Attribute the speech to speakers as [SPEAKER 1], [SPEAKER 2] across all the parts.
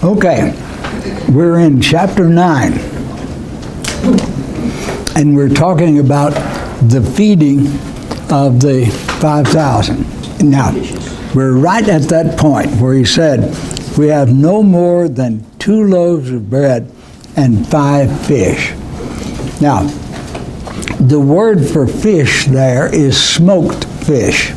[SPEAKER 1] Okay, we're in chapter 9, and we're talking about the feeding of the 5,000. Now, we're right at that point where he said, we have no more than 2 loaves of bread and 5 fish. Now, the word for fish there is smoked fish.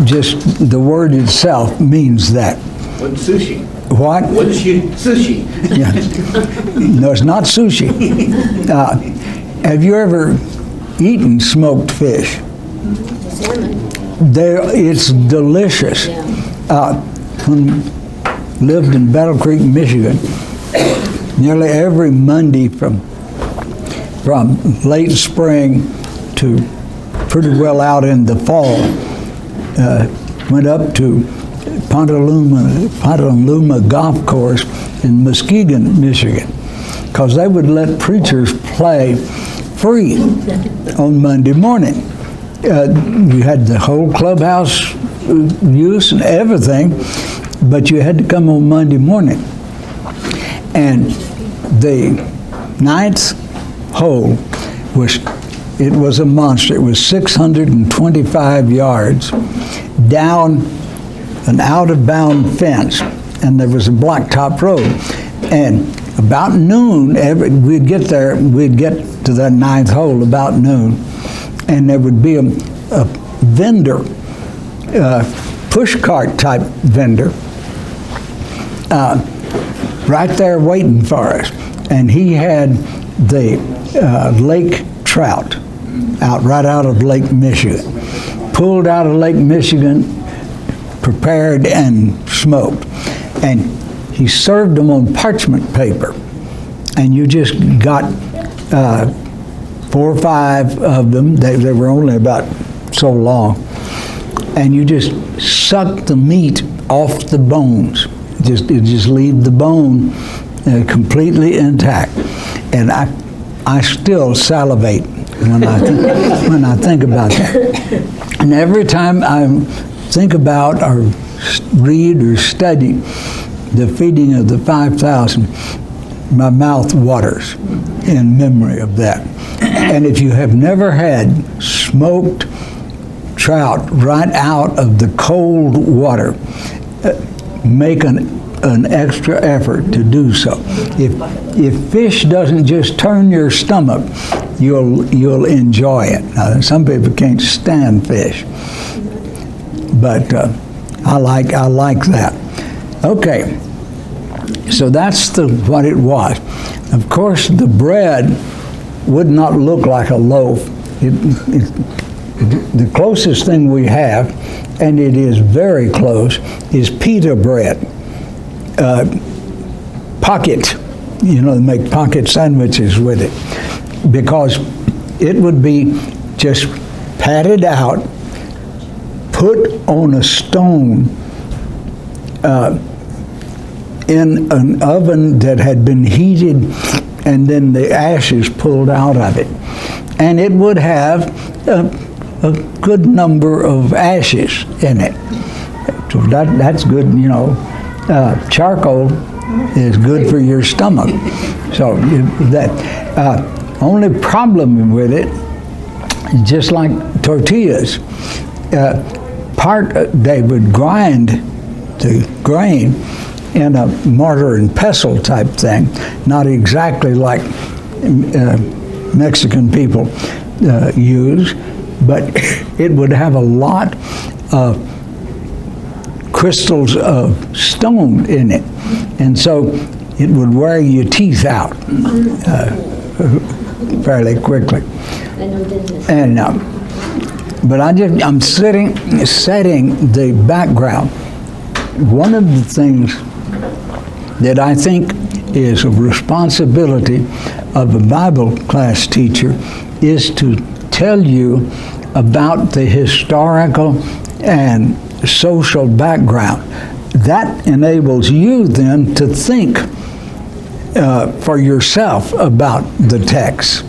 [SPEAKER 1] Just the word itself means that.
[SPEAKER 2] What's sushi?
[SPEAKER 1] What?
[SPEAKER 2] What's sushi?
[SPEAKER 1] Yeah. No, it's not sushi. Have you ever eaten smoked fish?
[SPEAKER 3] Salmon.
[SPEAKER 1] It's delicious.
[SPEAKER 3] Yeah.
[SPEAKER 1] When lived in Battle Creek, Michigan, nearly every Monday from late spring to pretty well out in the fall, went up to Pontaluma Golf Course in Muskegon, Michigan, because they would let preachers play free on Monday morning. You had the whole clubhouse use and everything, but you had to come on Monday morning. And the 9th hole was a monster. It was 625 yards down an out-of-bound fence, and there was a blacktop road. And about noon, we'd get to that 9th hole about noon, and there would be a vendor, push cart type vendor, right there waiting for us. And he had the lake trout right out of Lake Michigan, pulled out of Lake Michigan, prepared and smoked. And he served them on parchment paper. And you just got 4 or 5 of them. They were only about so long. And you just sucked the meat off the bones. You just leave the bone completely intact. And I still salivate when I think about that. And every time I think about or read or study the feeding of the 5,000, my mouth waters in memory of that. And if you have never had smoked trout right out of the cold water, make an extra effort to do so. If fish doesn't just turn your stomach, you'll enjoy it. Now, some people can't stand fish, but I like that. Okay, so that's what it was. Of course, the bread would not look like a loaf. The closest thing we have, and it is very close, is pita bread. Pocket, they make pocket sandwiches with it, because it would be just patted out, put on a stone in an oven that had been heated, and then the ashes pulled out of it. And it would have a good number of ashes in it. So that's good, charcoal is good for your stomach. So that only problem with it, just like tortillas, they would grind the grain in a mortar and pestle type thing, not exactly like Mexican people use, but it would have a lot of crystals of stone in it, and so it would wear your teeth out fairly quickly. And but I'm setting the background. One of the things that I think is a responsibility of a Bible class teacher is to tell you about the historical and social background. That enables you then to think for yourself about the text.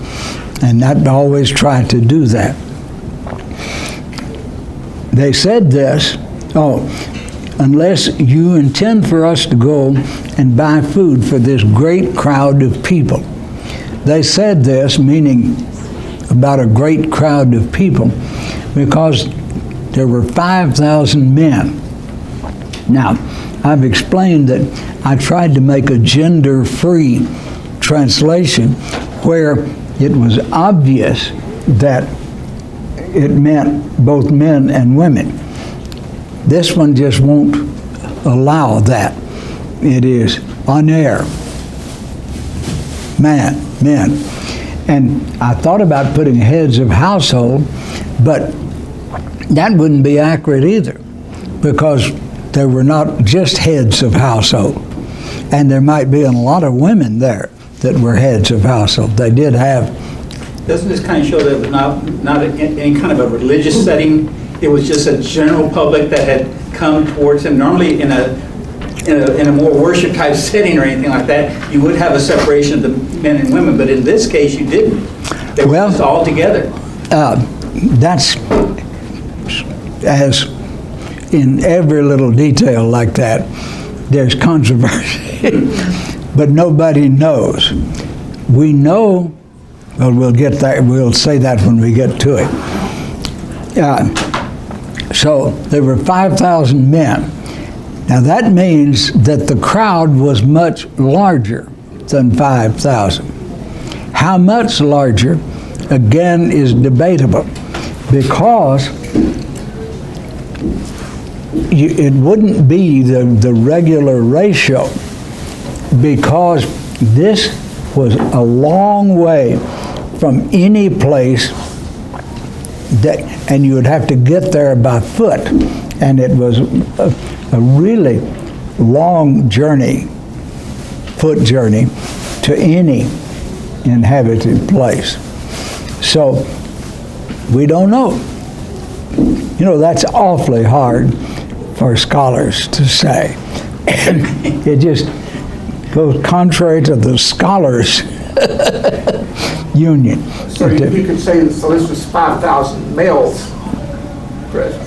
[SPEAKER 1] And I always try to do that. They said this, unless you intend for us to go and buy food for this great crowd of people. They said this, meaning about a great crowd of people, because there were 5,000 men. Now, I've explained that I tried to make a gender-free translation where it was obvious that it meant both men and women. This one just won't allow that. It is aner, man, men. And I thought about putting heads of household, but that wouldn't be accurate either, because there were not just heads of household. And there might be a lot of women there that were heads of household. They did have.
[SPEAKER 2] Doesn't this kind of show that it was not in any kind of a religious setting? It was just a general public that had come towards him. Normally in a more worship type setting or anything like that, you would have a separation of the men and women, but in this case you didn't. They were just all together.
[SPEAKER 1] That's, as in every little detail like that, there's controversy, but nobody knows. We know, well, we'll get that, we'll say that when we get to it. So there were 5,000 men. Now that means that the crowd was much larger than 5,000. How much larger, again, is debatable, because it wouldn't be the regular ratio, because this was a long way from any place that, and you would have to get there by foot, and it was a really long journey, foot journey, to any inhabited place. So we don't know. You know, that's awfully hard for scholars to say. It just goes contrary to the scholars' union.
[SPEAKER 4] So you could say, so this was 5,000 males present.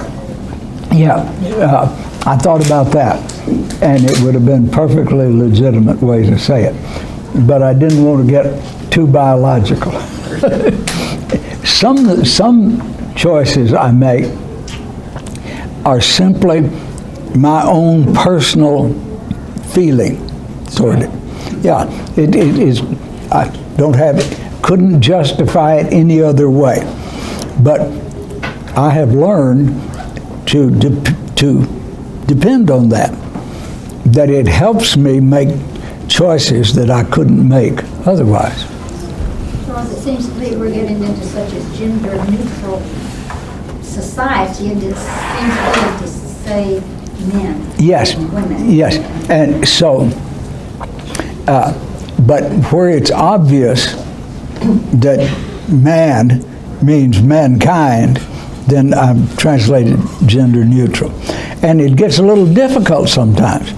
[SPEAKER 1] Yeah, I thought about that, and it would have been a perfectly legitimate way to say it, but I didn't want to get too biological. Some choices I make are simply my own personal feeling toward it. Yeah, it is. I don't have it. Couldn't justify it any other way. But I have learned to depend on that. That it helps me make choices that I couldn't make otherwise.
[SPEAKER 3] Charles, it seems to me we're getting into such a gender-neutral society, and it seems good to say men
[SPEAKER 1] Yes,
[SPEAKER 3] and women.
[SPEAKER 1] yes. And so, but where it's obvious that man means mankind, then I've translated gender neutral. And it gets a little difficult sometimes.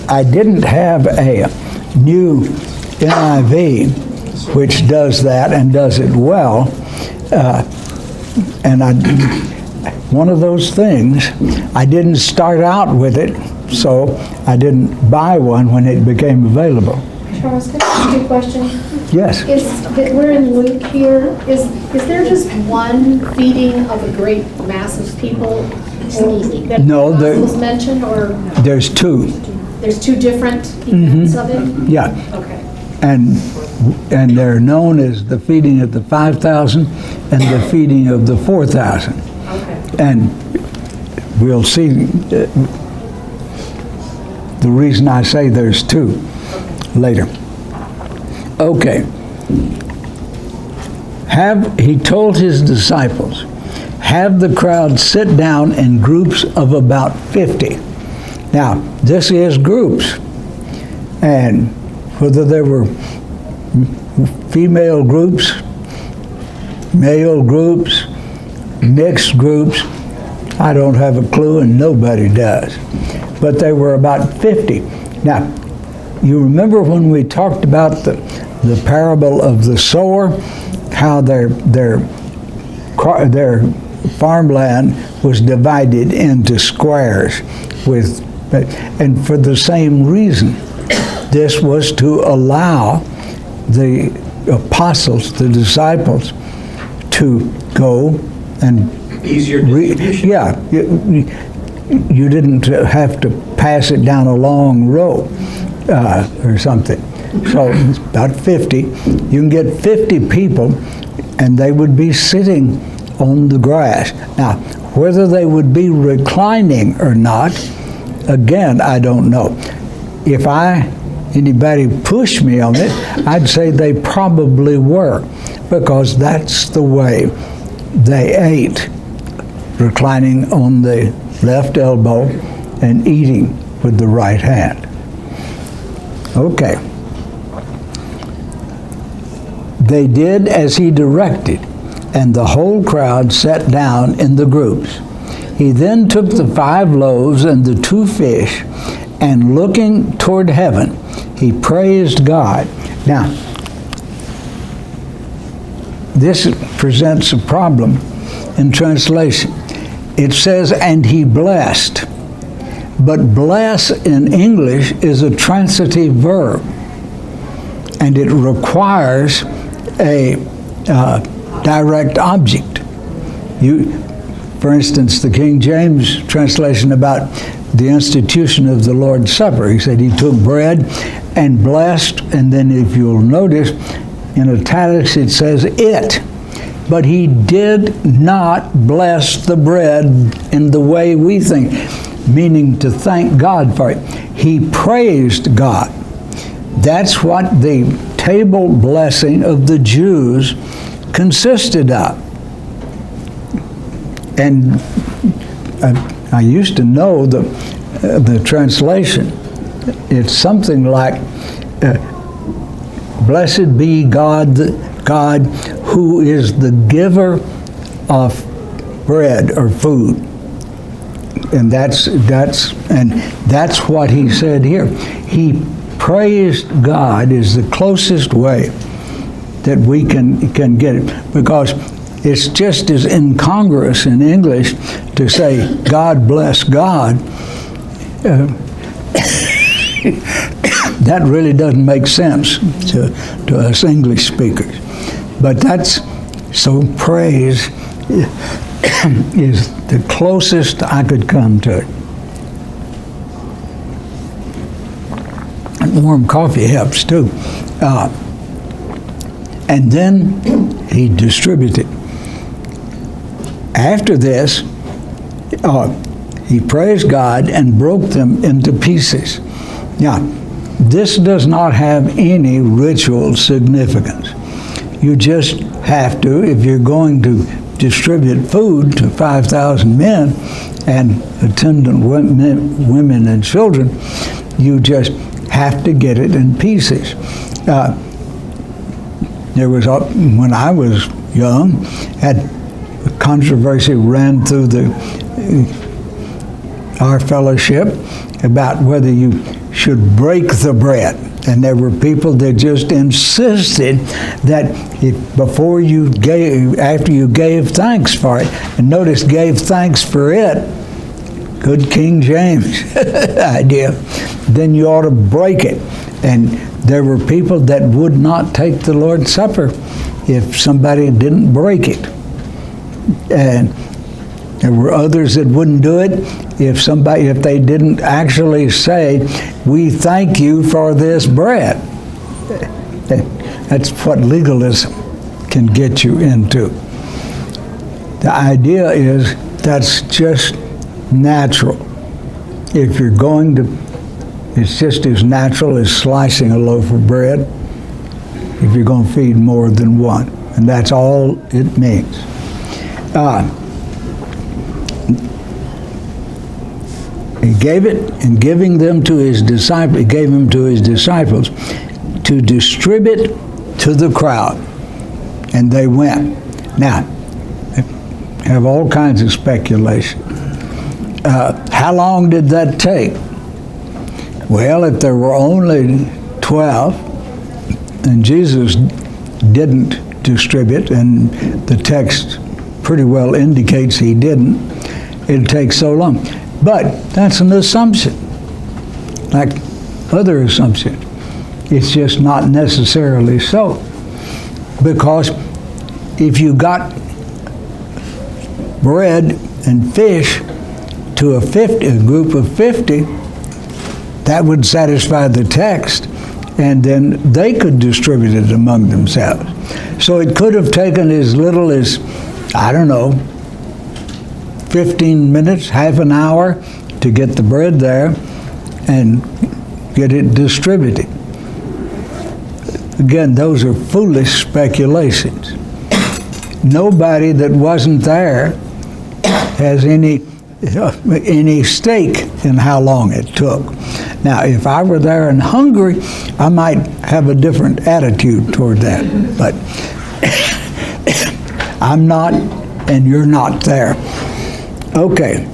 [SPEAKER 1] I didn't have a new NIV which does that and does it well. And one of those things, I didn't start out with it, so I didn't buy one when it became available.
[SPEAKER 5] Charles, can I ask you a question?
[SPEAKER 1] Yes.
[SPEAKER 5] We're in Luke here. Is there just one feeding of a great mass of people? That
[SPEAKER 1] No,
[SPEAKER 5] was mentioned, or
[SPEAKER 1] there's two.
[SPEAKER 5] there's two different events of it?
[SPEAKER 1] Yeah.
[SPEAKER 5] Okay.
[SPEAKER 1] And they're known as the feeding of the 5,000 and the feeding of the 4,000.
[SPEAKER 5] Okay.
[SPEAKER 1] And we'll see the reason I say there's two later. Okay. He told his disciples, have the crowd sit down in groups of about 50. Now, this is groups. And whether there were female groups, male groups, mixed groups, I don't have a clue, and nobody does. But there were about 50. Now, you remember when we talked about the parable of the sower, how their farmland was divided into squares, and for the same reason. This was to allow the apostles, the disciples, to go and
[SPEAKER 2] Easier distribution.
[SPEAKER 1] you didn't have to pass it down a long row or something. So it's about 50. You can get 50 people, and they would be sitting on the grass. Now, whether they would be reclining or not, again, I don't know. If anybody pushed me on it, I'd say they probably were, because that's the way they ate, reclining on the left elbow and eating with the right hand. Okay. They did as he directed, and the whole crowd sat down in the groups. He then took the 5 loaves and the 2 fish, and looking toward heaven, he praised God. Now, this presents a problem in translation. It says, and he blessed. But bless in English is a transitive verb, and it requires a direct object. For instance, the King James translation about the institution of the Lord's Supper, he said he took bread and blessed, and then if you'll notice, in italics it says it. But he did not bless the bread in the way we think, meaning to thank God for it. He praised God. That's what the table blessing of the Jews consisted of. And I used to know the translation. It's something like, blessed be God who is the giver of bread or food. And that's what he said here. He praised God is the closest way that we can get it, because it's just as incongruous in English to say God bless God. That really doesn't make sense to us English speakers. But so praise is the closest I could come to it. And warm coffee helps too. And then he distributed. After this, he praised God and broke them into pieces. Now, this does not have any ritual significance. You just have to, if you're going to distribute food to 5,000 men and attendant women and children, you just have to get it in pieces. There was, when I was young, a controversy ran through our fellowship about whether you should break the bread. And there were people that just insisted that after you gave thanks for it, and notice gave thanks for it, good King James idea, then you ought to break it. And there were people that would not take the Lord's Supper if somebody didn't break it. And there were others that wouldn't do it if they didn't actually say, we thank you for this bread. That's what legalism can get you into. The idea is that's just natural. If you're going to, it's just as natural as slicing a loaf of bread if you're going to feed more than one. And that's all it means. He gave it, and giving them to his disciples, he gave them to his disciples to distribute to the crowd. And they went. Now, have all kinds of speculation. How long did that take? Well, if there were only 12, and Jesus didn't distribute, and the text pretty well indicates he didn't, it'd take so long. But that's an assumption, like other assumptions. It's just not necessarily so. Because if you got bread and fish to a group of 50, that would satisfy the text, and then they could distribute it among themselves. So it could have taken as little as, I don't know, 15 minutes, half an hour to get the bread there and get it distributed. Again, those are foolish speculations. Nobody that wasn't there has any stake in how long it took. Now, if I were there and hungry, I might have a different attitude toward that, but I'm not, and you're not there. Okay.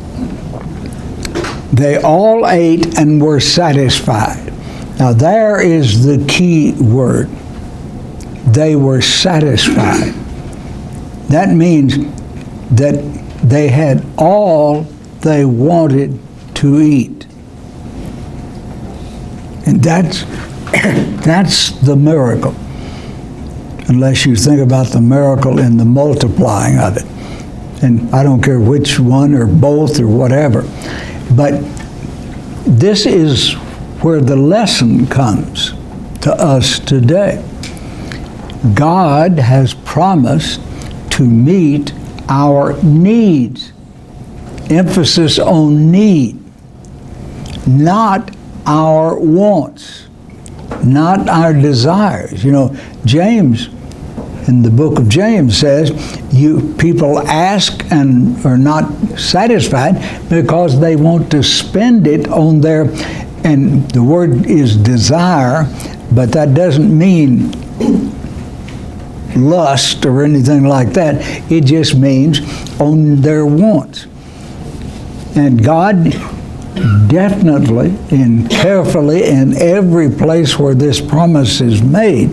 [SPEAKER 1] They all ate and were satisfied. Now, there is the key word. They were satisfied. That means that they had all they wanted to eat. And that's the miracle. Unless you think about the miracle in the multiplying of it. And I don't care which one or both or whatever. But this is where the lesson comes to us today. God has promised to meet our needs. Emphasis on need. Not our wants. Not our desires. You know, James, in the book of James says, people ask and are not satisfied because they want to spend it on their, and the word is desire, but that doesn't mean lust or anything like that. It just means on their wants. And God definitely and carefully in every place where this promise is made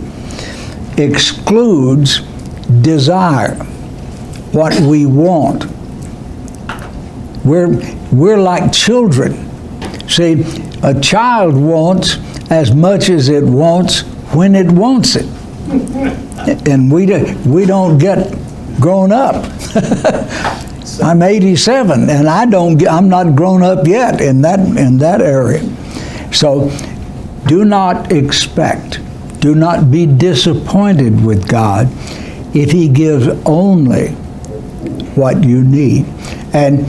[SPEAKER 1] excludes desire, what we want. We're like children. See, a child wants as much as it wants when it wants it. And we don't get grown up. I'm 87 and I'm not grown up yet in that area. So do not expect, do not be disappointed with God if He gives only what you need. And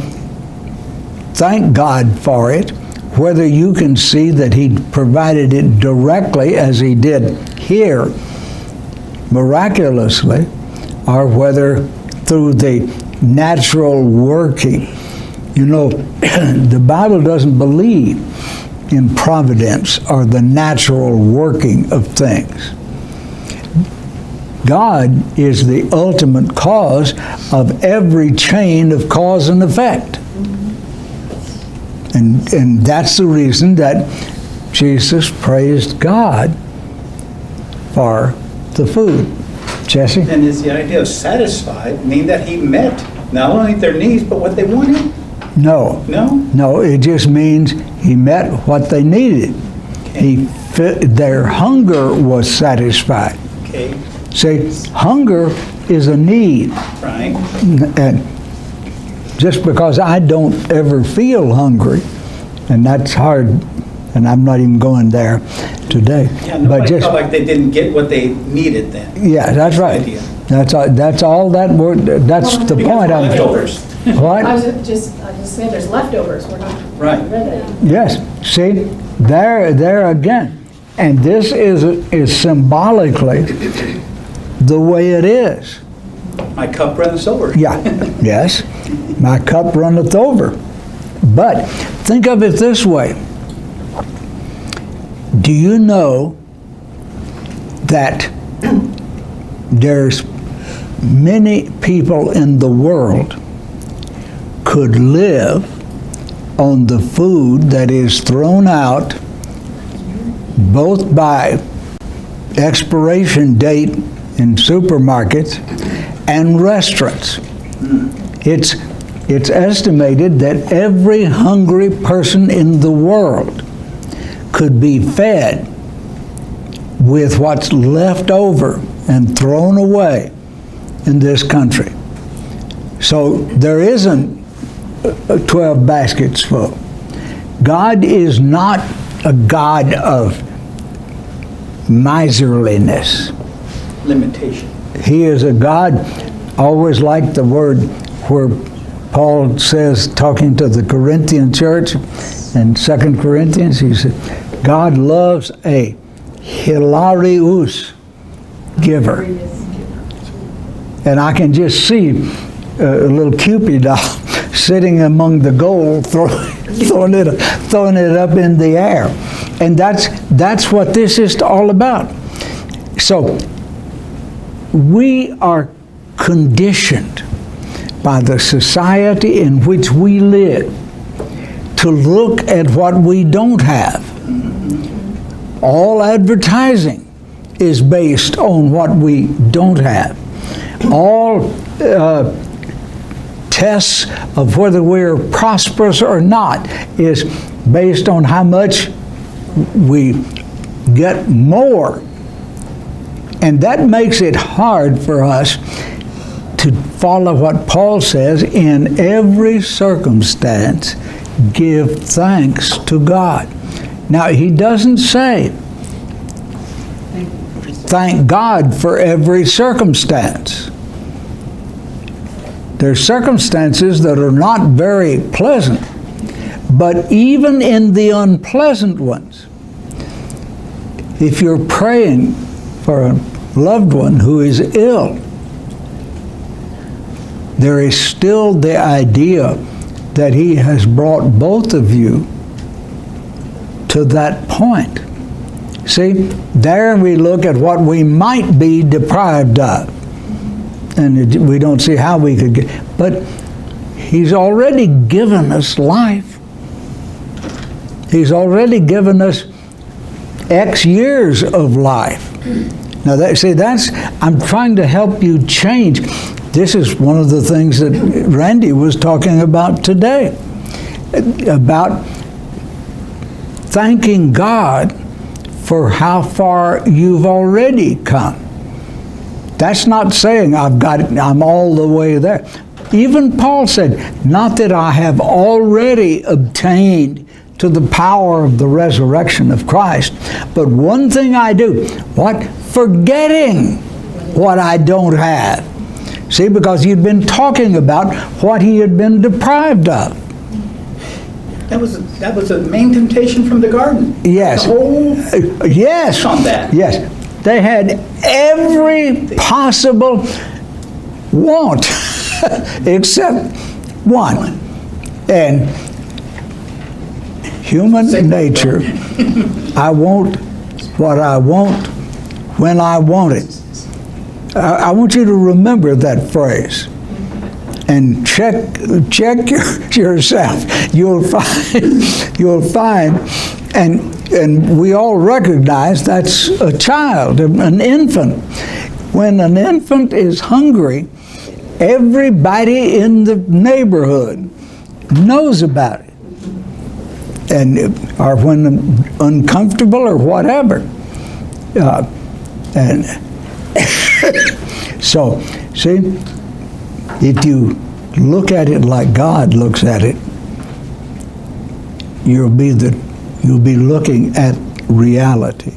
[SPEAKER 1] thank God for it, whether you can see that He provided it directly as He did here, miraculously, or whether through the natural working. You know, the Bible doesn't believe in providence or the natural working of things. God is the ultimate cause of every chain of cause and effect. And that's the reason that Jesus praised God for the food. Jesse?
[SPEAKER 2] And is the idea of satisfied mean that He met not only their needs, but what they wanted?
[SPEAKER 1] No.
[SPEAKER 2] No?
[SPEAKER 1] No, it just means He met what they needed. Their hunger was satisfied.
[SPEAKER 2] Okay,
[SPEAKER 1] See, hunger is a need.
[SPEAKER 2] right.
[SPEAKER 1] And just because I don't ever feel hungry, and that's hard, and I'm not even going there today.
[SPEAKER 2] Yeah,
[SPEAKER 1] but
[SPEAKER 2] nobody
[SPEAKER 1] just,
[SPEAKER 2] felt like they didn't get what they needed then.
[SPEAKER 1] yeah, that's right.
[SPEAKER 2] idea.
[SPEAKER 1] That's all that word. That's the point I'm.
[SPEAKER 2] Leftovers.
[SPEAKER 1] What?
[SPEAKER 5] I was just saying, there's leftovers, we're not
[SPEAKER 2] Right.
[SPEAKER 5] ready.
[SPEAKER 1] Yes. See, there again, and this is symbolically the way it is.
[SPEAKER 2] My cup runneth over.
[SPEAKER 1] Yeah. Yes. My cup runneth over. But think of it this way. Do you know that there's many people in the world could live on the food that is thrown out both by expiration date in supermarkets and restaurants? It's it's estimated that every hungry person in the world could be fed with what's left over and thrown away in this country. So there isn't 12 baskets full. God is not a God of miserliness.
[SPEAKER 2] Limitation.
[SPEAKER 1] He is a God, always like the word where Paul says, talking to the Corinthian church in 2 Corinthians, he said, God loves a hilarious giver. And I can just see a little Cupid doll sitting among the gold, throwing it up in the air. And that's what this is all about. So we are conditioned by the society in which we live to look at what we don't have. All advertising is based on what we don't have. All tests of whether we're prosperous or not is based on how much we get more. And that makes it hard for us to follow what Paul says, in every circumstance, give thanks to God. Now, he doesn't say, thank God for every circumstance. There's circumstances that are not very pleasant, but even in the unpleasant ones, if you're praying for a loved one who is ill, there is still the idea that he has brought both of you to that point. See, there we look at what we might be deprived of, and we don't see how we could get, but he's already given us life. He's already given us X years of life. Now, I'm trying to help you change. This is one of the things that Randy was talking about today, about thanking God for how far you've already come. That's not saying I'm all the way there. Even Paul said, not that I have already obtained to the power of the resurrection of Christ, but one thing I do, what? Forgetting what I don't have. See, because he'd been talking about what he had been deprived of.
[SPEAKER 2] That was a main temptation from the garden.
[SPEAKER 1] Yes.
[SPEAKER 2] The whole
[SPEAKER 1] yes.
[SPEAKER 2] on that.
[SPEAKER 1] Yes. They had every possible want except one. And human nature, I want what I want when I want it. I want you to remember that phrase and check yourself. You'll find, and we all recognize that's a child, an infant. When an infant is hungry, everybody in the neighborhood knows about it, or when uncomfortable or whatever, and so, see, if you look at it like God looks at it, you'll be looking at reality.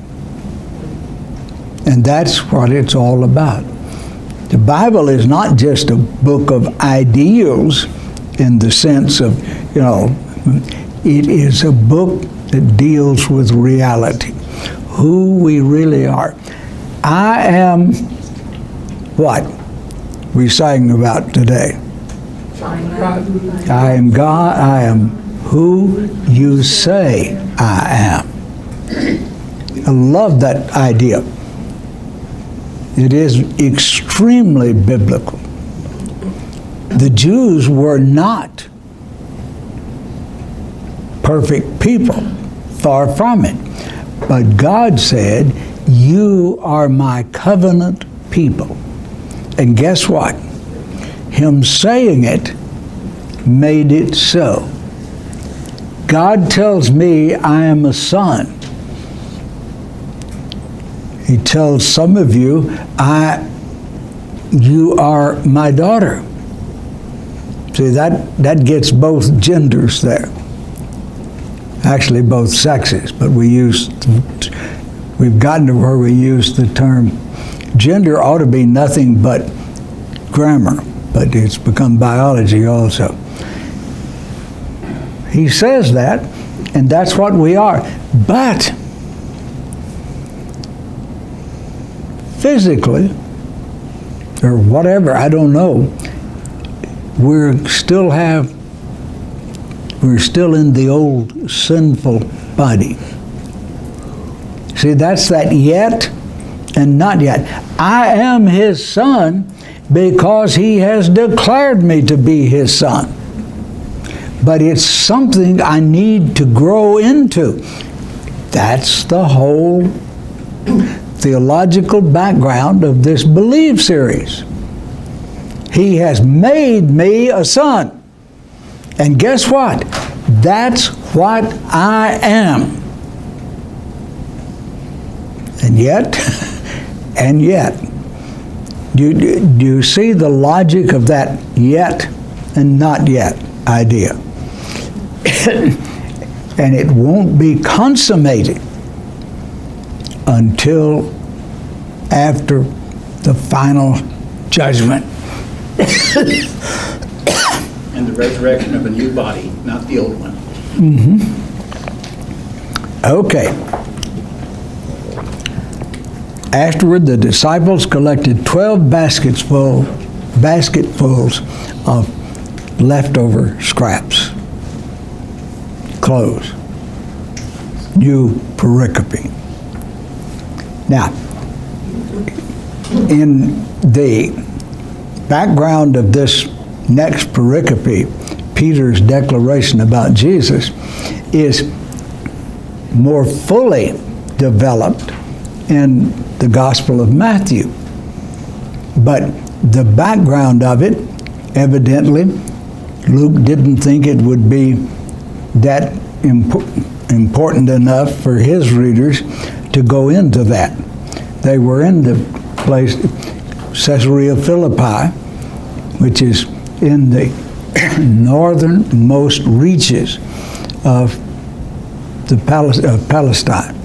[SPEAKER 1] And that's what it's all about. The Bible is not just a book of ideals in the sense of, it is a book that deals with reality, who we really are. I am what we sang about today. I am God. I am who you say I am. I love that idea. It is extremely biblical. The Jews were not perfect people, far from it. But God said, you are my covenant people. And guess what? Him saying it made it so. God tells me I am a son. He tells some of you, you are my daughter. See, that gets both genders there. Actually, both sexes, but we've gotten to where we use the term gender ought to be nothing but grammar, but it's become biology also. He says that, and that's what we are. But physically, or whatever, I don't know, we're still in the old sinful body. See, that's that yet and not yet. I am his son because he has declared me to be his son. But it's something I need to grow into. That's the whole theological background of this Believe series. He has made me a son. And guess what? That's what I am. And yet, do you see the logic of that yet and not yet idea? And it won't be consummated until after the final judgment.
[SPEAKER 2] And the resurrection of a new body, not the old one.
[SPEAKER 1] Okay. Afterward, the disciples collected 12 basketfuls of leftover scraps, clothes, new pericope. Now, in the background of this next pericope, Peter's declaration about Jesus is more fully developed in the Gospel of Matthew. But the background of it, evidently, Luke didn't think it would be that important enough for his readers to go into that. They were in the place, Caesarea Philippi, which is in the northernmost reaches of Palestine.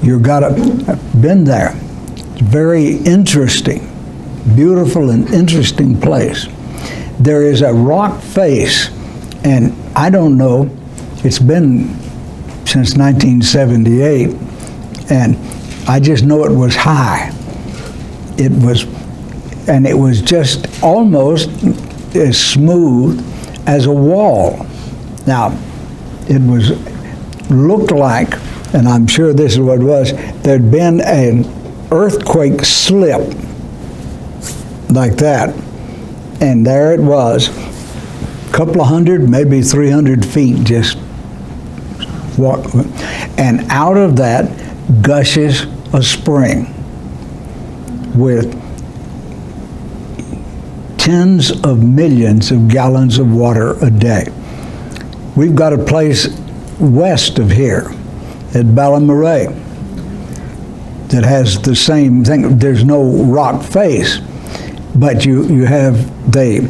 [SPEAKER 1] You've been there. It's very interesting, beautiful and interesting place. There is a rock face, and I don't know, it's been since 1978, and I just know it was high. It was just almost as smooth as a wall. Now, looked like, and I'm sure this is what it was, there'd been an earthquake slip like that, and there it was, a couple of hundred, maybe 300 feet, just walk, and out of that gushes a spring with tens of millions of gallons of water a day. We've got a place west of here at Ballamaray that has the same thing. There's no rock face, but you have the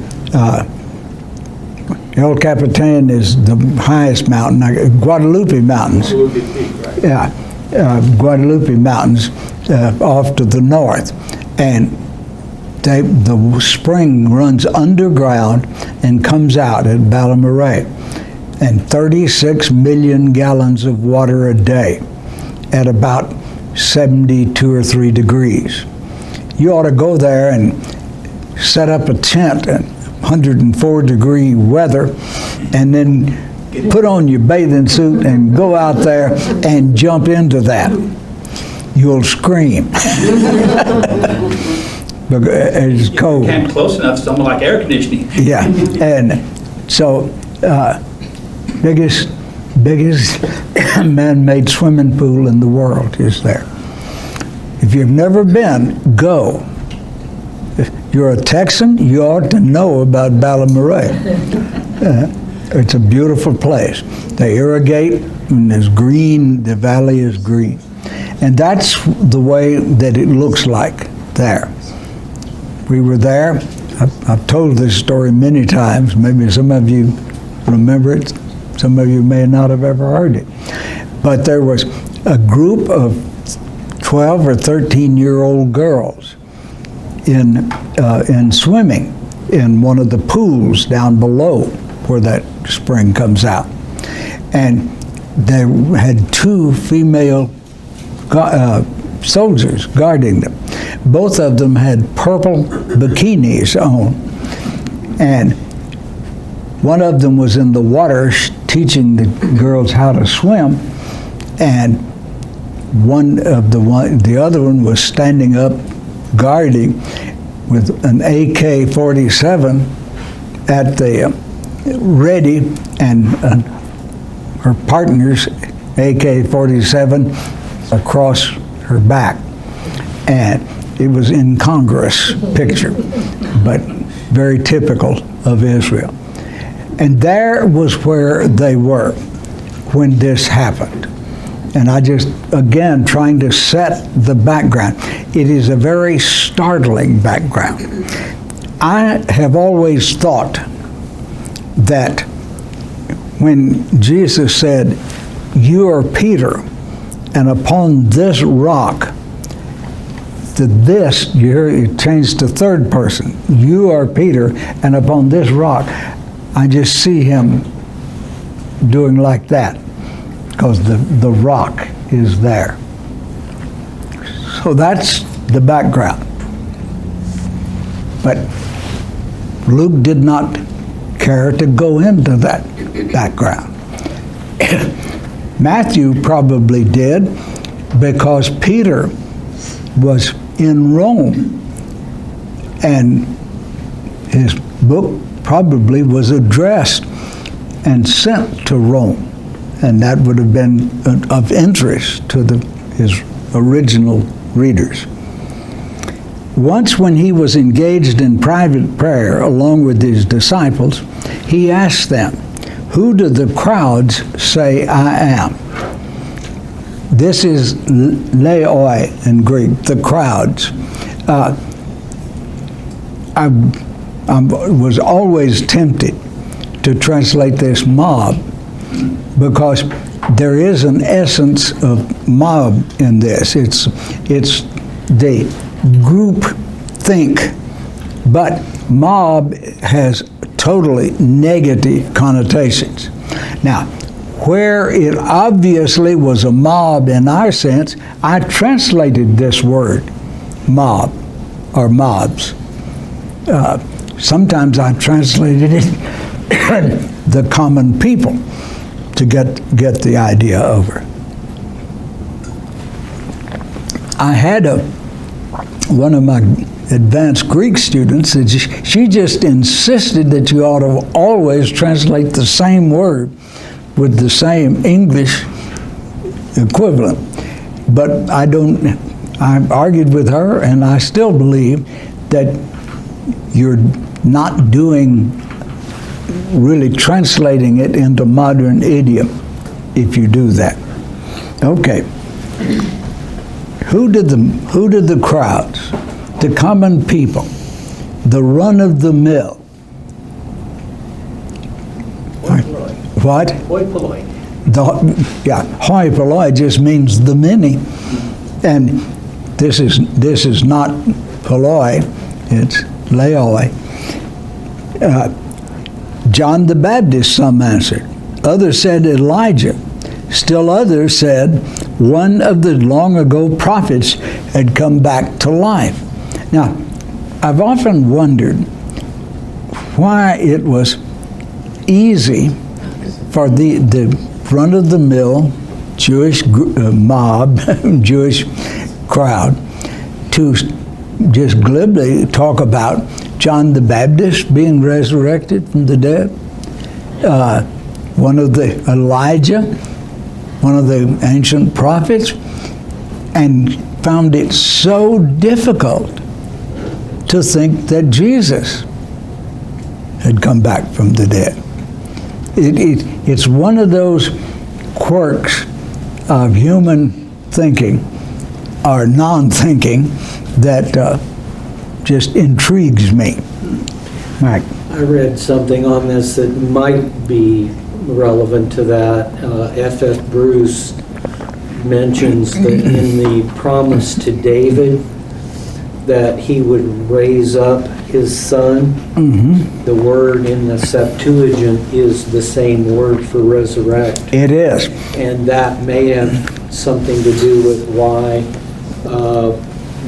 [SPEAKER 1] El Capitan is the highest mountain, Guadalupe Mountains.
[SPEAKER 2] Guadalupe Peak, right?
[SPEAKER 1] Yeah, Guadalupe Mountains off to the north, and the spring runs underground and comes out at Ballamaray, and 36 million gallons of water a day at about 72 or 3 degrees. You ought to go there and set up a tent at 104 degree weather, and then put on your bathing suit and go out there and jump into that. You'll scream. Because it's cold.
[SPEAKER 2] You can't close enough, something like air conditioning.
[SPEAKER 1] Yeah, and so biggest man-made swimming pool in the world is there. If you've never been, go. you're a Texan, you ought to know about Ballamaray. It's a beautiful place. They irrigate, and it's green, the valley is green. And that's the way that it looks like there. We were there. I've told this story many times. Maybe some of you remember it. Some of you may not have ever heard it. But there was a group of 12 or 13-year-old girls in swimming in one of the pools down below where that spring comes out. And they had two female soldiers guarding them. Both of them had purple bikinis on. And one of them was in the water teaching the girls how to swim, and the other one was standing up guarding with an AK-47 at the ready, and her partner's AK-47 across her back. And it was incongruous picture, but very typical of Israel. And there was where they were when this happened. And I just, again, trying to set the background. It is a very startling background. I have always thought that when Jesus said, "You are Peter, and upon this rock," this, you hear it changed to third person. "You are Peter, and upon this rock," I just see him doing like that, because the rock is there. So that's the background. But Luke did not care to go into that background. Matthew probably did, because Peter was in Rome, and his book probably was addressed and sent to Rome, and that would have been of interest to his original readers. Once, when he was engaged in private prayer along with his disciples, he asked them, "Who do the crowds say I am?" This is laoi in Greek, the crowds. I was always tempted to translate this mob, because there is an essence of mob in this. It's the group think, but mob has totally negative connotations. Now, where it obviously was a mob in our sense, I translated this word, mob, or mobs. Sometimes I translated it the common people, to get the idea over. I had one of my advanced Greek students, that she just insisted that you ought to always translate the same word with the same English equivalent. But I argued with her, and I still believe that you're not really translating it into modern idiom if you do that. Okay. Who did the crowds, the common people, the run-of-the-mill? What?
[SPEAKER 4] Hoi polloi.
[SPEAKER 1] Hoi polloi just means the many, and this is not polloi, it's laoi. John the Baptist, some answered. Others said Elijah. Still others said one of the long ago prophets had come back to life. Now, I've often wondered why it was easy for the run-of-the-mill Jewish mob, Jewish crowd, to just glibly talk about John the Baptist being resurrected from the dead, one of the Elijah, one of the ancient prophets, and found it so difficult to think that Jesus had come back from the dead. It's one of those quirks of human thinking or non-thinking that just intrigues me. Mike.
[SPEAKER 6] I read something on this that might be relevant to that. F.F. Bruce mentions that in the promise to David that he would raise up his son. The word in the Septuagint is the same word for resurrect.
[SPEAKER 1] It is.
[SPEAKER 6] And that may have something to do with why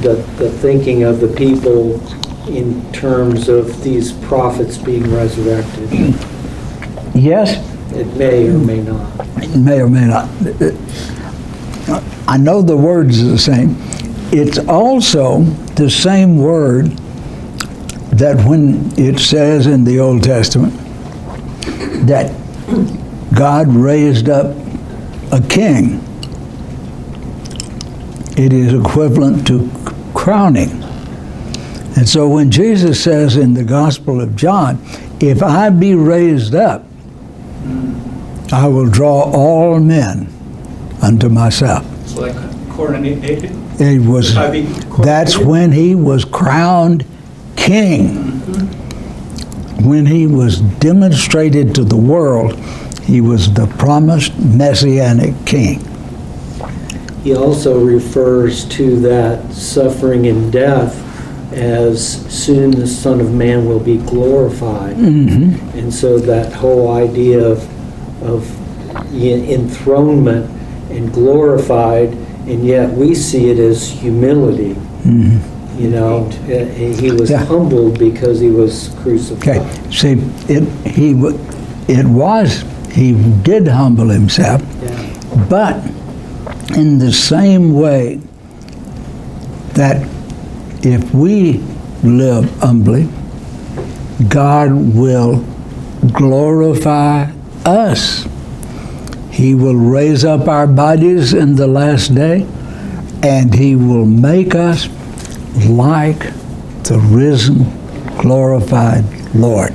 [SPEAKER 6] the thinking of the people in terms of these prophets being resurrected.
[SPEAKER 1] Yes,
[SPEAKER 6] It may or may not.
[SPEAKER 1] it may or may not. I know the words are the same. It's also the same word that when it says in the Old Testament that God raised up a king, it is equivalent to crowning. And so when Jesus says in the Gospel of John, if I be raised up, I will draw all men unto myself.
[SPEAKER 2] So like coronated?
[SPEAKER 1] It was,
[SPEAKER 2] I be
[SPEAKER 1] that's
[SPEAKER 2] coronated?
[SPEAKER 1] when he was crowned king. When he was demonstrated to the world, he was the promised messianic king.
[SPEAKER 6] He also refers to that suffering and death as soon the Son of Man will be glorified. And so that whole idea of enthronement and glorified, and yet we see it as humility. You know, he was
[SPEAKER 1] Yeah.
[SPEAKER 6] humbled because he was crucified.
[SPEAKER 1] Okay, see, he did humble himself,
[SPEAKER 6] Yeah.
[SPEAKER 1] but in the same way that if we live humbly, God will glorify us. He will raise up our bodies in the last day, and he will make us like the risen, glorified Lord.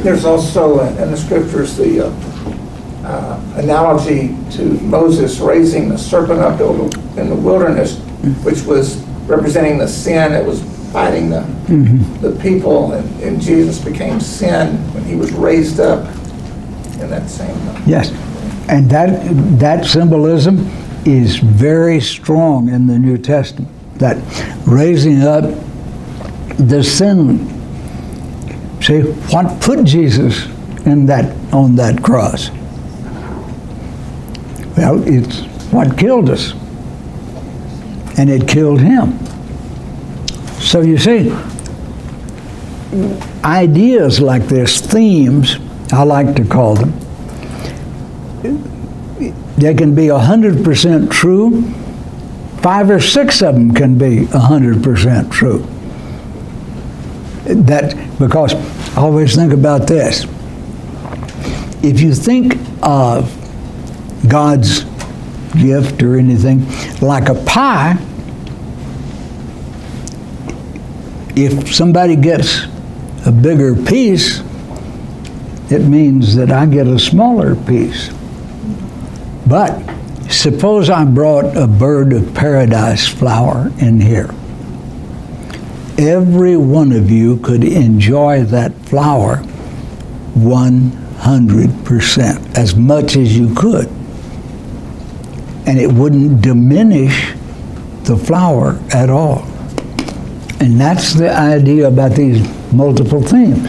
[SPEAKER 4] There's also in the scriptures the analogy to Moses raising the serpent up in the wilderness, which was representing the sin that was fighting the people, and Jesus became sin when he was raised up in that same way.
[SPEAKER 1] Yes, and that symbolism is very strong in the New Testament, that raising up the sin. See, what put Jesus on that cross? Well, it's what killed us, and it killed him. So you see, ideas like this, themes, I like to call them, they can be 100% true. 5 or 6 of them can be 100% true. Because I always think about this. If you think of God's gift or anything like a pie, if somebody gets a bigger piece, it means that I get a smaller piece. But suppose I brought a bird of paradise flower in here. Every one of you could enjoy that flower 100%, as much as you could. And it wouldn't diminish the flower at all. And that's the idea about these multiple themes.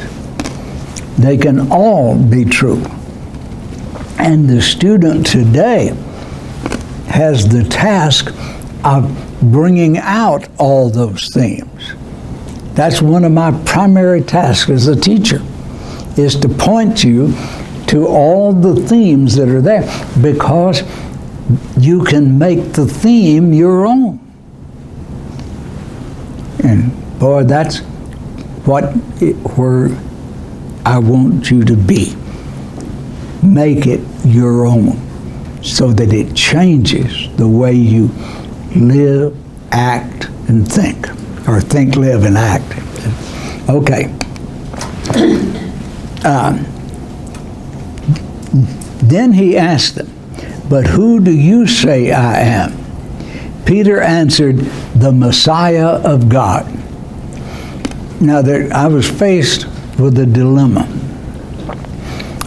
[SPEAKER 1] They can all be true. And the student today has the task of bringing out all those themes. That's one of my primary tasks as a teacher, is to point you to all the themes that are there, because you can make the theme your own. And boy, that's where I want you to be. Make it your own, so that it changes the way you live act, and think. Or think, live, and act. Okay. Then he asked them, "But who do you say I am?" Peter answered, "The Messiah of God." Now, I was faced with a dilemma.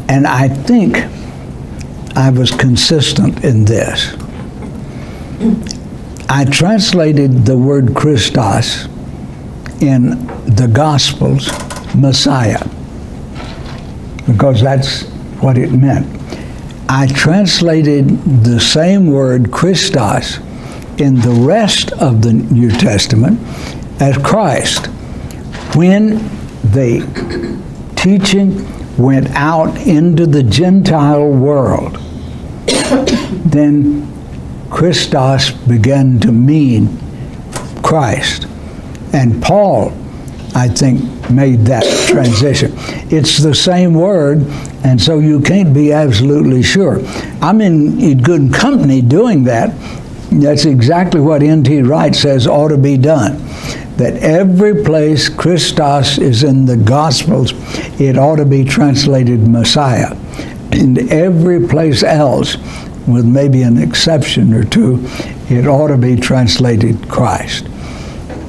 [SPEAKER 1] And I think I was consistent in this. I translated the word Christos in the Gospels, Messiah, because that's what it meant. I translated the same word Christos in the rest of the New Testament as Christ. When the teaching went out into the Gentile world, then Christos began to mean Christ. And Paul, I think, made that transition. It's the same word, and so you can't be absolutely sure. I'm in good company doing that. That's exactly what N.T. Wright says ought to be done. That every place Christos is in the Gospels, it ought to be translated Messiah. And every place else, with maybe an exception or two, it ought to be translated Christ.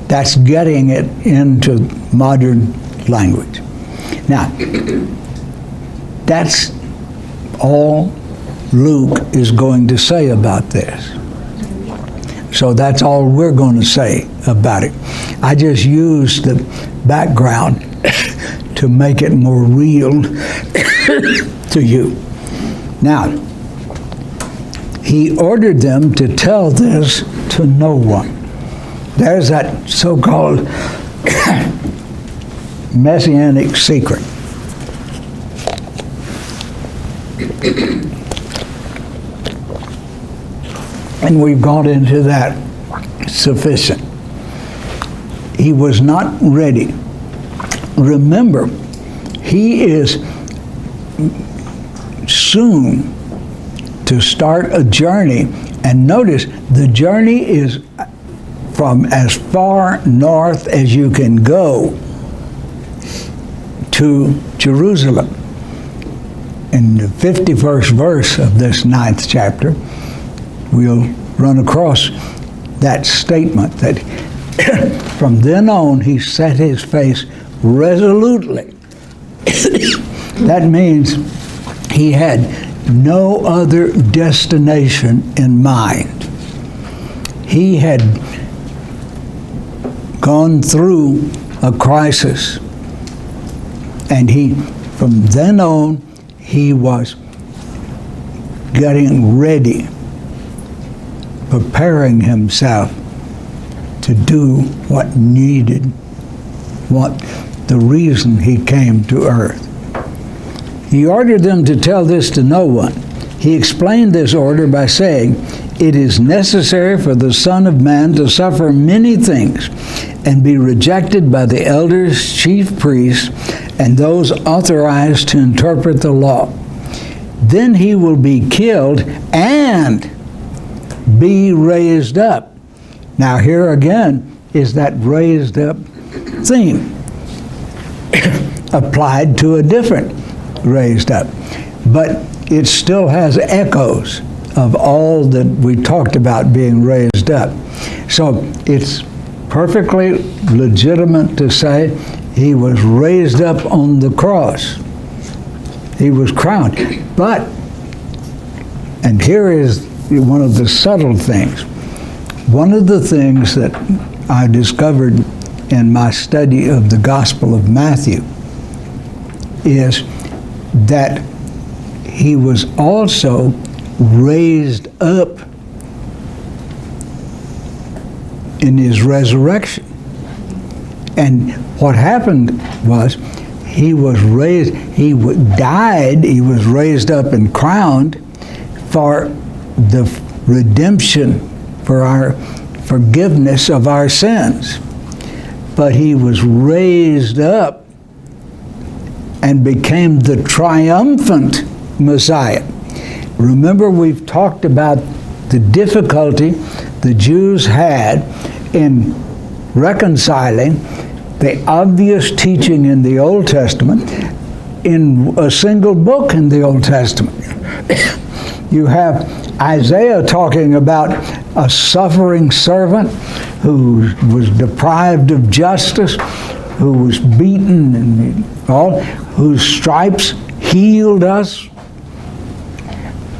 [SPEAKER 1] That's getting it into modern language. Now, that's all Luke is going to say about this. So that's all we're going to say about it. I just used the background to make it more real to you. Now, he ordered them to tell this to no one. There's that so-called messianic secret. And we've gone into that sufficient. He was not ready. Remember, he is soon to start a journey. And notice, the journey is from as far north as you can go to Jerusalem. In the 51st verse of this 9th chapter, we'll run across that statement that from then on he set his face resolutely. That means he had no other destination in mind. He had gone through a crisis, and from then on, he was getting ready, preparing himself to do what the reason he came to earth. He ordered them to tell this to no one. He explained this order by saying, "It is necessary for the Son of Man to suffer many things and be rejected by the elders, chief priests, and those authorized to interpret the law. Then he will be killed and be raised up." Now here again is that raised up theme applied to a different raised up. But it still has echoes of all that we talked about being raised up. So it's perfectly legitimate to say he was raised up on the cross. He was crowned. But, and here is one of the subtle things. One of the things that I discovered in my study of the Gospel of Matthew is that he was also raised up in his resurrection. And what happened was he was raised, died, he was raised up and crowned for the redemption, for our forgiveness of our sins. But he was raised up and became the triumphant Messiah. Remember, we've talked about the difficulty the Jews had in reconciling the obvious teaching in the Old Testament in a single book in the Old Testament. You have Isaiah talking about a suffering servant who was deprived of justice, who was beaten and all, whose stripes healed us.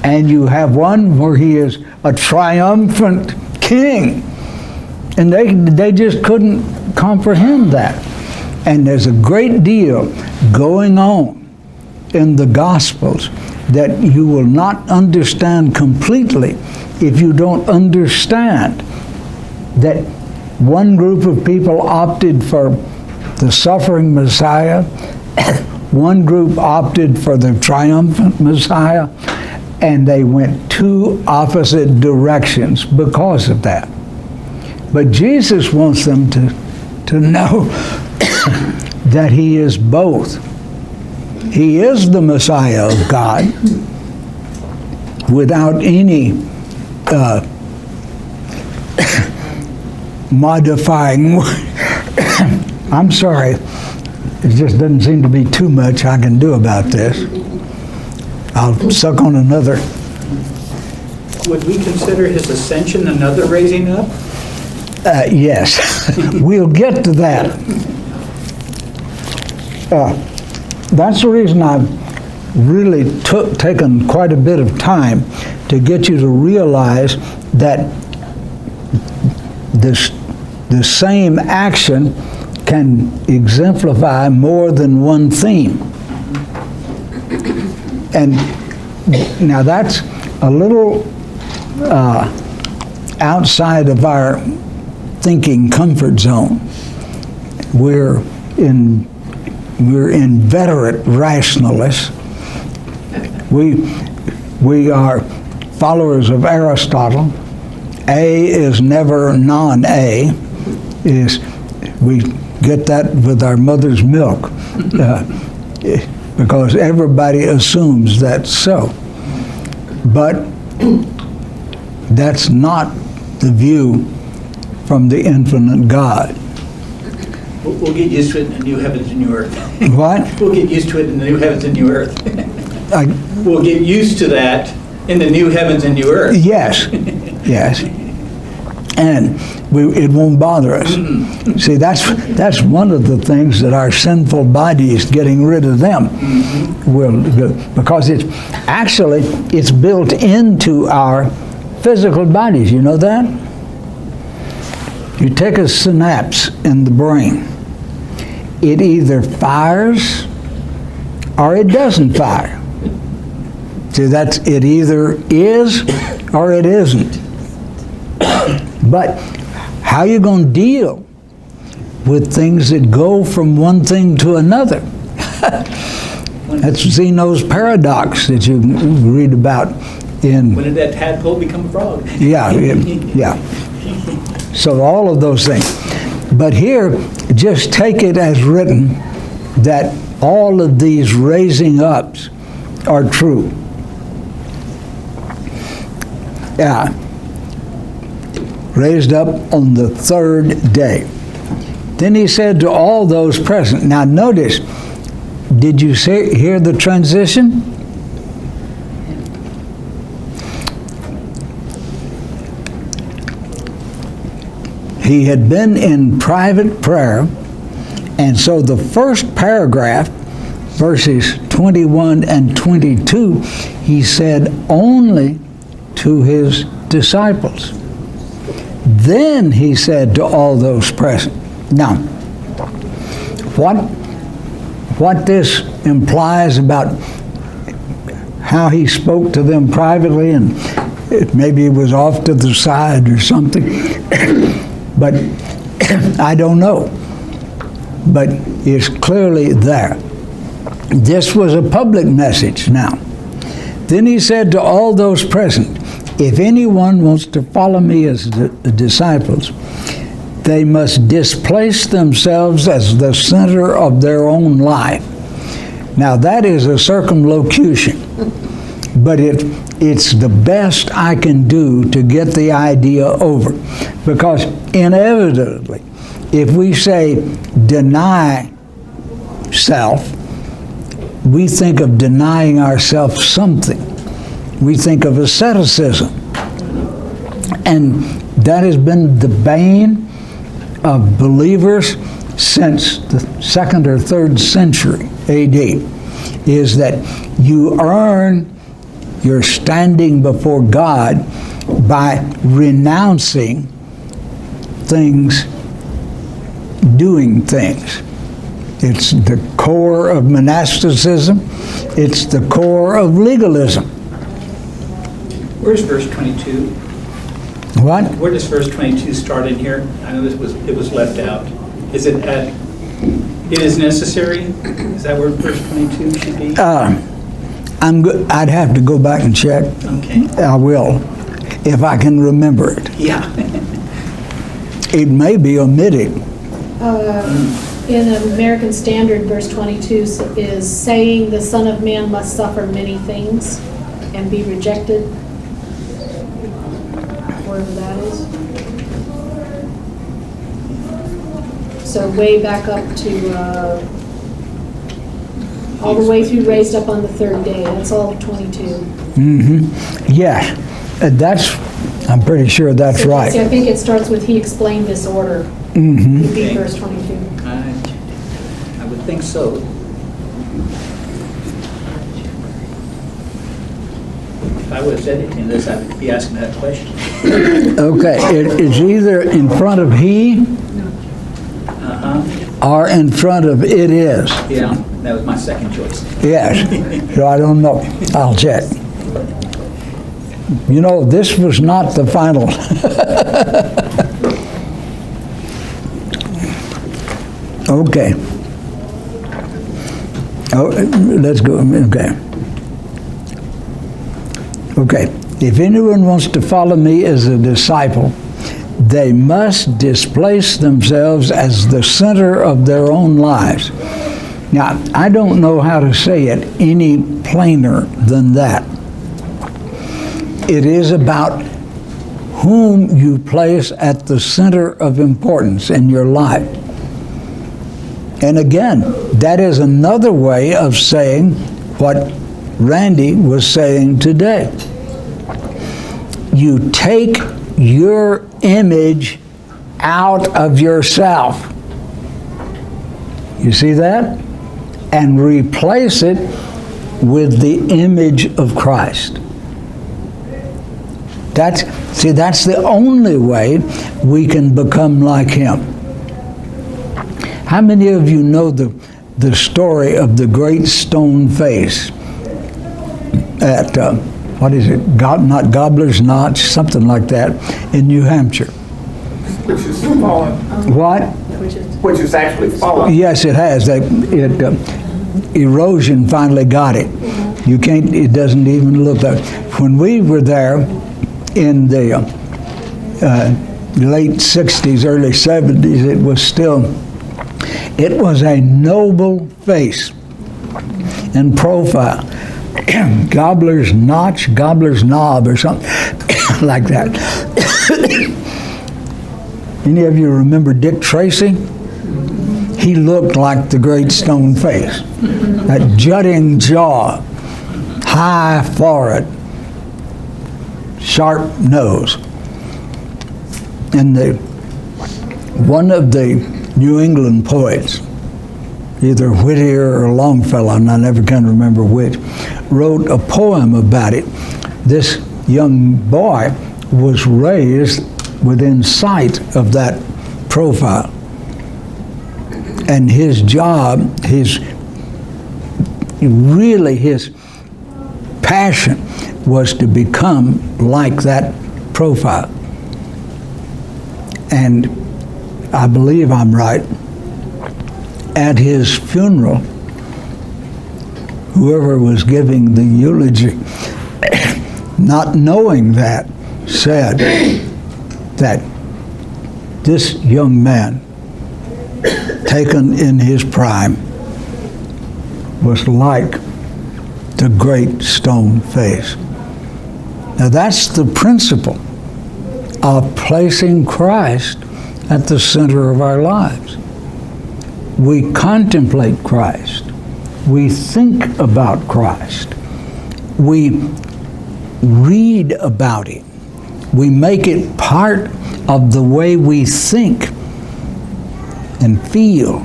[SPEAKER 1] And you have one where he is a triumphant king. And they just couldn't comprehend that. And there's a great deal going on in the Gospels that you will not understand completely if you don't understand that one group of people opted for the suffering Messiah, one group opted for the triumphant Messiah, and they went two opposite directions because of that. But Jesus wants them to know that he is both. He is the Messiah of God without any modifying. I'm sorry, it just doesn't seem to be too much I can do about this. I'll suck on another.
[SPEAKER 2] Would we consider his ascension another raising up?
[SPEAKER 1] Yes, we'll get to that. That's the reason I've really taken quite a bit of time to get you to realize that the same action can exemplify more than one theme. And now that's a little outside of our thinking comfort zone. We're inveterate rationalists. We are followers of Aristotle. A is never non-A. We get that with our mother's milk because everybody assumes that's so. But that's not the view from the infinite God.
[SPEAKER 2] We'll get used to it in the new heavens and new earth.
[SPEAKER 1] What?
[SPEAKER 2] We'll get used to it in the new heavens and new earth. We'll get used to that in the new heavens and new earth.
[SPEAKER 1] Yes, yes. And it won't bother us. See, that's one of the things that our sinful bodies, getting rid of them, will do. Because it's built into our physical bodies. You know that? You take a synapse in the brain. It either fires or it doesn't fire. See, it either is or it isn't. But how are you going to deal with things that go from one thing to another? That's Zeno's paradox that you read about in...
[SPEAKER 2] When did that tadpole become a frog?
[SPEAKER 1] Yeah. So all of those things. But here, just take it as written that all of these raising ups are true. Yeah. Raised up on the third day. Then he said to all those present. Now notice, did you hear the transition? He had been in private prayer, and so the first paragraph, verses 21 and 22, he said only to his disciples. Then he said to all those present. Now, what this implies about how he spoke to them privately, and maybe it was off to the side or something, but I don't know. But it's clearly there. This was a public message now. Then he said to all those present, if anyone wants to follow me as the disciples, they must displace themselves as the center of their own life. Now that is a circumlocution. but it's the best I can do to get the idea over. Because inevitably, if we say deny self, we think of denying ourselves something. We think of asceticism. And that has been the bane of believers since the 2nd or 3rd century AD, is that you earn your standing before God by renouncing things, doing things. It's the core of monasticism. It's the core of legalism.
[SPEAKER 2] Where's verse 22?
[SPEAKER 1] What?
[SPEAKER 2] Where does verse 22 start in here? I know it was left out. Is it at, it is necessary? Is that where verse 22 should be?
[SPEAKER 1] I'd have to go back and check.
[SPEAKER 2] Okay.
[SPEAKER 1] I will, if I can remember it.
[SPEAKER 2] Yeah.
[SPEAKER 1] It may be omitted.
[SPEAKER 5] In American Standard, verse 22 is saying the Son of Man must suffer many things and be rejected, wherever that is. So way back up to, all the way through raised up on the 3rd day. That's all of 22.
[SPEAKER 1] Yes, that's, I'm pretty sure that's
[SPEAKER 5] So,
[SPEAKER 1] right.
[SPEAKER 5] see, I think it starts with he explained this order.
[SPEAKER 1] Mm-hmm.
[SPEAKER 5] Would be
[SPEAKER 2] Okay.
[SPEAKER 5] verse 22.
[SPEAKER 2] I would think so. If I was editing this, I would be asking that question.
[SPEAKER 1] Okay, it is either in front of he or in front of it is.
[SPEAKER 2] Yeah, that was my second choice.
[SPEAKER 1] Yes, so I don't know. I'll check. You know, this was not the final. Okay. Oh, let's go, okay. Okay, if anyone wants to follow me as a disciple, they must displace themselves as the center of their own lives. Now, I don't know how to say it any plainer than that. It is about whom you place at the center of importance in your life. And again, that is another way of saying what Randy was saying today. You take your image out of yourself. You see that? And replace it with the image of Christ. That's the only way we can become like Him. How many of you know the story of the great stone face at, what is it, not Gobbler's Notch, something like that, in New Hampshire?
[SPEAKER 4] Which is fallen,
[SPEAKER 1] What?
[SPEAKER 4] which is actually fallen.
[SPEAKER 1] Yes, it has. Erosion finally got it. You can't, it doesn't even look like. When we were there in the late 60s, early 70s, it was a noble face and profile. Gobbler's Notch, Gobbler's Knob, or something like that. Any of you remember Dick Tracy? He looked like the great stone face. That jutting jaw, high forehead, sharp nose. And one of the New England poets, either Whittier or Longfellow, and I never can remember which, wrote a poem about it. This young boy was raised within sight of that profile. And his job, his passion was to become like that profile. And I believe I'm right. At his funeral, whoever was giving the eulogy, not knowing that, said that this young man, taken in his prime, was like the great stone face. Now that's the principle of placing Christ at the center of our lives. We contemplate Christ. We think about Christ. We read about Him. We make it part of the way we think and feel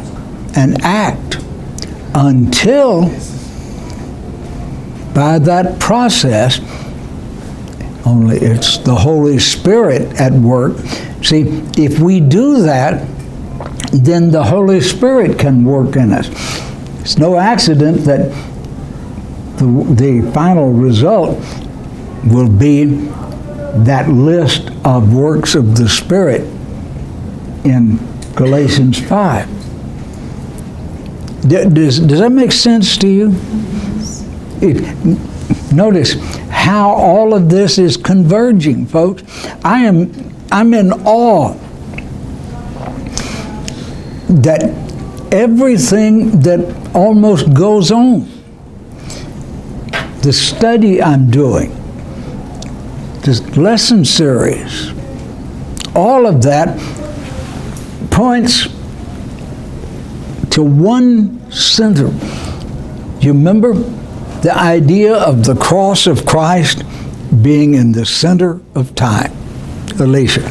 [SPEAKER 1] and act until, by that process, only it's the Holy Spirit at work. See, if we do that, then the Holy Spirit can work in us. It's no accident that the final result will be that list of works of the Spirit in Galatians 5. Does that make sense to you? Notice how all of this is converging, folks. I'm in awe that everything that almost goes on, the study I'm doing, this lesson series, all of that points to one center. You remember the idea of the cross of Christ being in the center of time, Alicia?